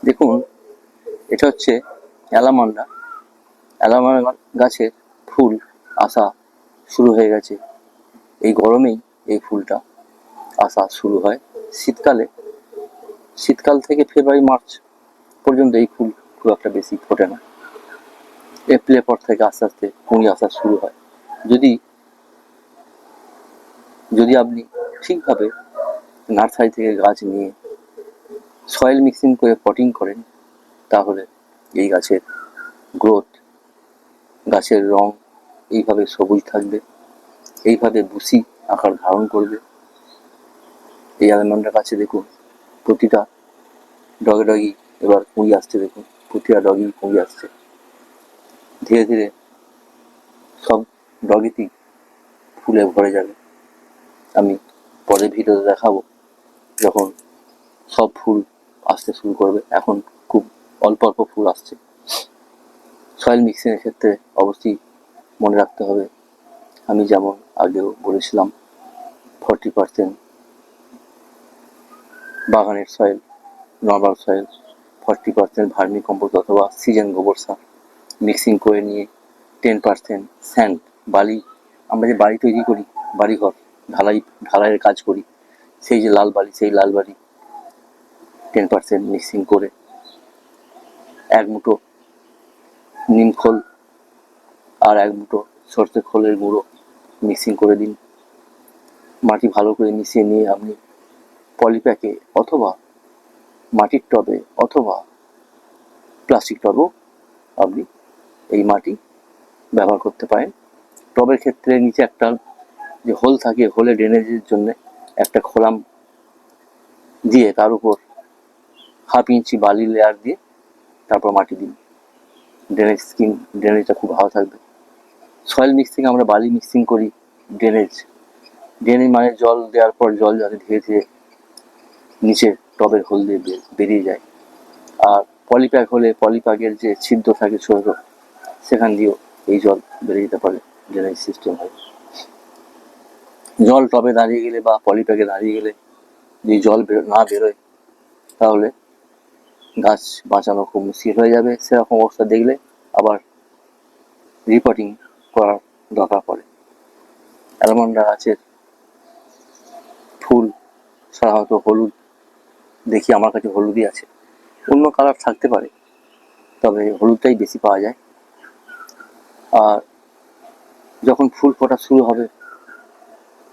দেখুন, এটা হচ্ছে অ্যালামান্ডা গাছের ফুল আসা শুরু হয়ে গেছে। এই গরমেই এই ফুলটা আসা শুরু হয়। শীতকাল থেকে ফেব্রুয়ারি মার্চ পর্যন্ত এই ফুল খুব একটা বেশি ফোটে না। এপ্রিলের পর থেকে আস্তে আস্তে কুঁড়ি আসা শুরু হয়। যদি আপনি ঠিকভাবে নার্সারি থেকে গাছ নিয়ে সয়েল মিক্সিং করে পটিং করেন, তাহলে এই গাছের গ্রোথ, গাছের রং এইভাবে সবুজ থাকবে, এইভাবে বুশি আকার ধারণ করবে। এই অ্যালমন্ডা গাছে দেখুন, প্রতিটা ডগি এবার কুঁড়ি আসছে। দেখুন, প্রতিটা ডগি কুঁড়ি আসছে। ধীরে ধীরে সব ডগিতেই ফুলে ভরে যাবে। আমি পরের ভিডিওতে দেখাবো যখন সব ফুল আসতে শুরু করবে। এখন খুব অল্প অল্প ফুল আসছে। সয়েল মিক্সিংয়ের ক্ষেত্রে অবশ্যই মনে রাখতে হবে, আমি যেমন আগেও বলেছিলাম, 40% বাগানের soil, normal soil, 40% vermi compost অথবা সিজন গোবর সার মিক্সিং করে নিয়ে 10% স্যান্ড, বালি, আমরা যে বাড়ি তৈরি করি, বাড়িঘর ঢালাইয়ের কাজ করি, সেই যে লাল বালি, সেই লাল বালি 10% মিক্সিং করে এক মুঠো নিম খোল আর এক মুঠো সর্ষে খোলের গুঁড়ো মিক্সিং করে দিন। মাটি ভালো করে মিশিয়ে নিয়ে আপনি পলিপ্যাকে অথবা মাটির টবে অথবা প্লাস্টিক টবেও আপনি এই মাটি ব্যবহার করতে পারেন। টবের ক্ষেত্রে নিচে একটা যে হোল থাকে, হোলে ড্রেনেজের জন্য একটা খোলাম দিয়ে তার উপর 1/2 ইঞ্চি বালি লেয়ার দিয়ে তারপর মাটি দিন। ড্রেনেজটা খুব ভালো থাকবে। সয়েল মিক্সিং আমরা বালি মিক্সিং করি, ড্রেনেজ মানে জল দেওয়ার পর জল যাতে ধীরে ধীরে নিচে টবের হোল দিয়ে বেরিয়ে যায়। আর পলিপ্যাক হলে পলিপ্যাকের যে ছিদ্র থাকে ছোট, সেখান দিয়েও এই জল বেরিয়ে যেতে পারে, ড্রেনেজ সিস্টেম হয়। জল টবে দাঁড়িয়ে গেলে বা পলিপ্যাকে দাঁড়িয়ে গেলে যদি জল না বেরোয়, তাহলে গাছ বাঁচানো খুব মুশকিল হয়ে যাবে। সেরকম অবস্থা দেখলে আবার রিপোর্টিং করার দরকার পড়ে। অ্যালমন্ডা গাছের ফুল সাধারণত হলুদ, দেখি আমার কাছে হলুদই আছে, অন্য কালার থাকতে পারে, তবে হলুদটাই বেশি পাওয়া যায়। আর যখন ফুল ফোটা শুরু হবে,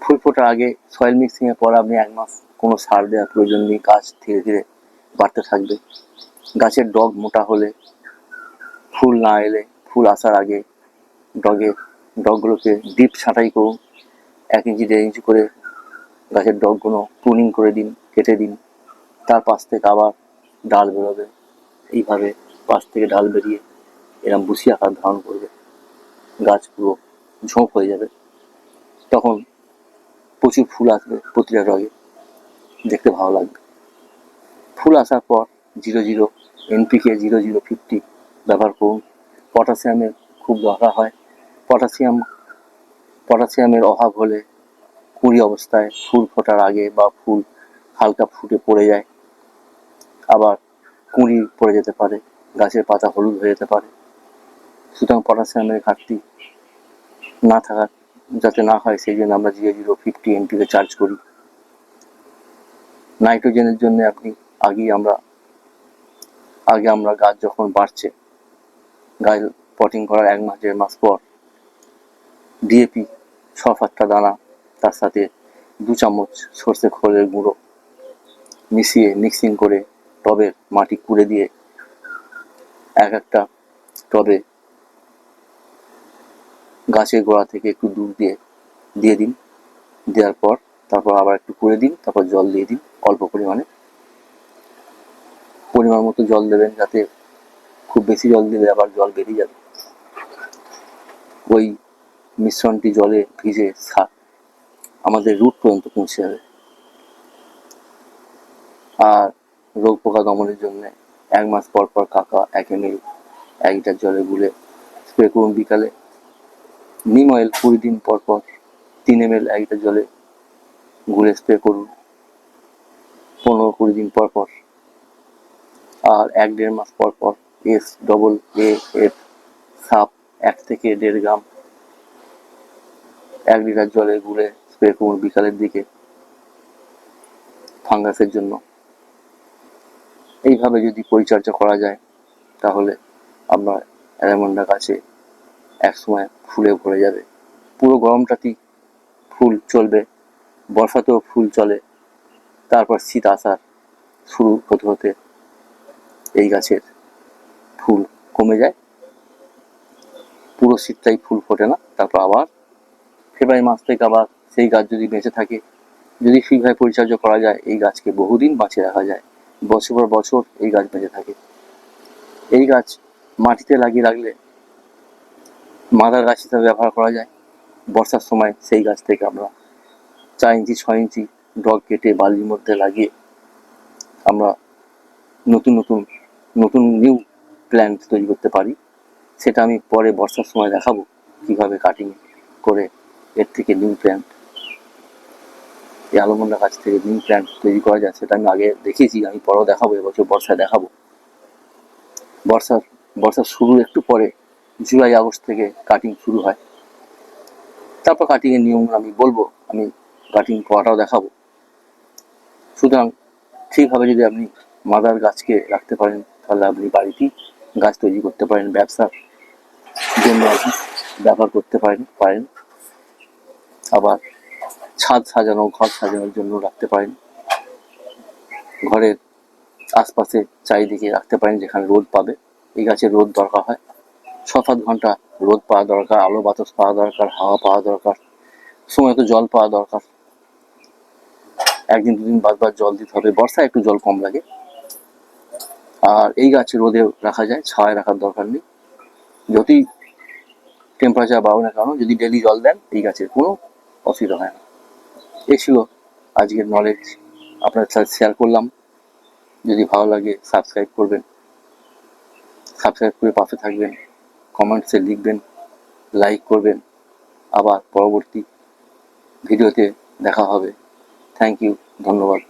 ফুল ফোটার আগে সয়েল মিক্সিংয়ের পর আপনি 1 মাস কোনো সার দেওয়ার প্রয়োজন নেই। গাছ ধীরে ধীরে বাড়তে থাকবে। গাছের ডগ মোটা হলে, ফুল না এলে, ফুল আসার আগে ডগগুলোকে ডিপ ছাঁটাই করুন। 1 ইঞ্চি 1.5 ইঞ্চি করে গাছের ডগগুলো প্রুনিং করে দিন, কেটে দিন। তার পাশ থেকে আবার ডাল বেরোবে। এইভাবে পাশ থেকে ডাল বেরিয়ে এরম বুশি আকার ধারণ করবে, গাছ পুরো ঝোঁপ হয়ে যাবে। তখন প্রচুর ফুল আসবে, প্রতিটা ডগে দেখতে ভালো লাগবে। ফুল আসার পর 00 NPK 0050 ব্যবহার করুন। পটাশিয়ামের খুব দরকার হয়। পটাশিয়ামের অভাব হলে কুঁড়ি অবস্থায়, ফুল ফোটার আগে বা ফুল হালকা ফুটে পড়ে যায়, আবার কুঁড়ি পড়ে যেতে পারে, গাছের পাতা হলুদ হয়ে যেতে পারে। সুতরাং পটাশিয়ামের ঘাটতি যাতে না হয়, সেই জন্য আমরা 0050 NPK চার্জ করি। নাইট্রোজেনের জন্য আপনি আগে আমরা গাছ যখন বাড়ছে, গাছ পটিং করার 1 মাস 1.5 মাস পর ডিএপি 6-7টা দানা, তার সাথে 2 চামচ সর্ষে খোলের গুঁড়ো মিশিয়ে মিক্সিং করে টবের মাটি কুড়ে দিয়ে একটা টবে গাছের গোড়া থেকে একটু দূর দিয়ে দিন। দেওয়ার পর তারপর আবার একটু কুড়ে দিন, তারপর জল দিয়ে দিন অল্প পরিমাণ মতো জল দেবেন, যাতে খুব বেশি জল দিলে আবার জল বেরিয়ে যাবে। ওই মিশ্রণটি জলে ভিজে আমাদের রুট পর্যন্ত পৌঁছে যাবে। আর রোগ পোকা দমনের জন্য 1 মাস পর পর কাকা 1 ml 1 লিটার জলে গুলে স্প্রে করুন। বিকালে নিম অয়েল 20 দিন পর পর 3 ml 1 লিটার জলে গুলে স্প্রে করুন 15-20 দিন পর পর। আর 1-1.5 মাস পর পর SAA সাপ 1 থেকে 1.5 গ্রাম 1 লিটার জলে গুলে স্প্রে করুন বিকালের দিকে ফাঙ্গাসের জন্য। এইভাবে যদি পরিচর্যা করা যায় তাহলে আপনার অ্যালামান্ডা গাছে একসময় ফুলে ভরে যাবে। পুরো গরমটাতেই ফুল চলবে, বর্ষাতেও ফুল চলে, তারপর শীত আসার শুরু হতে হতে এই গাছের ফুল কমে যায়, পুরো শীতটাই ফুল ফোটে না। তারপর আবার ফেব্রুয়ারি মাস থেকে আবার সেই গাছ যদি বেঁচে থাকে, যদি ঠিকভাবে পরিচর্যা করা যায়, এই গাছকে বহুদিন বাঁচিয়ে রাখা যায়, বছর পর বছর এই গাছ বেঁচে থাকে। এই গাছ মাটিতে লাগিয়ে রাখলে মাদার গাছ হিসাবে ব্যবহার করা যায়। বর্ষার সময় সেই গাছ থেকে আমরা 4 ইঞ্চি 6 ইঞ্চি ডগ কেটে বালির মধ্যে লাগিয়ে আমরা নতুন নতুন নতুন নিউ প্ল্যান্ট তৈরি করতে পারি। সেটা আমি পরে বর্ষার সময় দেখাবো কিভাবে কাটিং করে এর থেকে নিউ প্ল্যান্ট, এই আলমন্ডা গাছ থেকে নিউ প্ল্যান্ট তৈরি করা যায়। সেটা আমি আগে দেখিয়েছি, আমি পরেও দেখাবো, এবছর বর্ষায় দেখাবো। বর্ষার শুরু একটু পরে জুলাই আগস্ট থেকে কাটিং শুরু হয়। তারপর কাটিংয়ের নিয়ম আমি বলবো, আমি কাটিং করাটাও দেখাবো। সুতরাং ঠিকভাবে যদি আপনি মাদার গাছকে রাখতে পারেন তাহলে আপনি বাড়িতেই গাছ তৈরি করতে পারেন, ব্যবসার জন্য আপনি ব্যবহার করতে পারেন। আবার ছাদ সাজানো, ঘর সাজানোর জন্য রাখতে পারেন, ঘরের আশপাশে চারিদিকে রাখতে পারেন যেখানে রোদ পাবে। এই গাছের রোদ দরকার হয়, 6-7 ঘন্টা রোদ পাওয়া দরকার, আলো বাতাস পাওয়া দরকার, হাওয়া পাওয়া দরকার, সময়মতো জল পাওয়া দরকার। 1 দিন 2 দিন বারবার জল দিতে হবে, বর্ষায় একটু জল কম লাগে। আর এই গাছ রোদে রাখা যায়, ছায়ায় রাখার দরকার নেই। যতই টেম্পারেচার বাড়ুক না কেন, যদি ডেলি জল দেন এই গাছের কোনো অসুবিধা হয় না। এই ছিল আজকের নলেজ, আপনার সাথে শেয়ার করলাম। যদি ভালো লাগে সাবস্ক্রাইব করবেন, সাবস্ক্রাইব করে পাশে থাকবেন, কমেন্টসে লিখবেন, লাইক করবেন। আবার পরবর্তী ভিডিওতে দেখা হবে। থ্যাংক ইউ, ধন্যবাদ।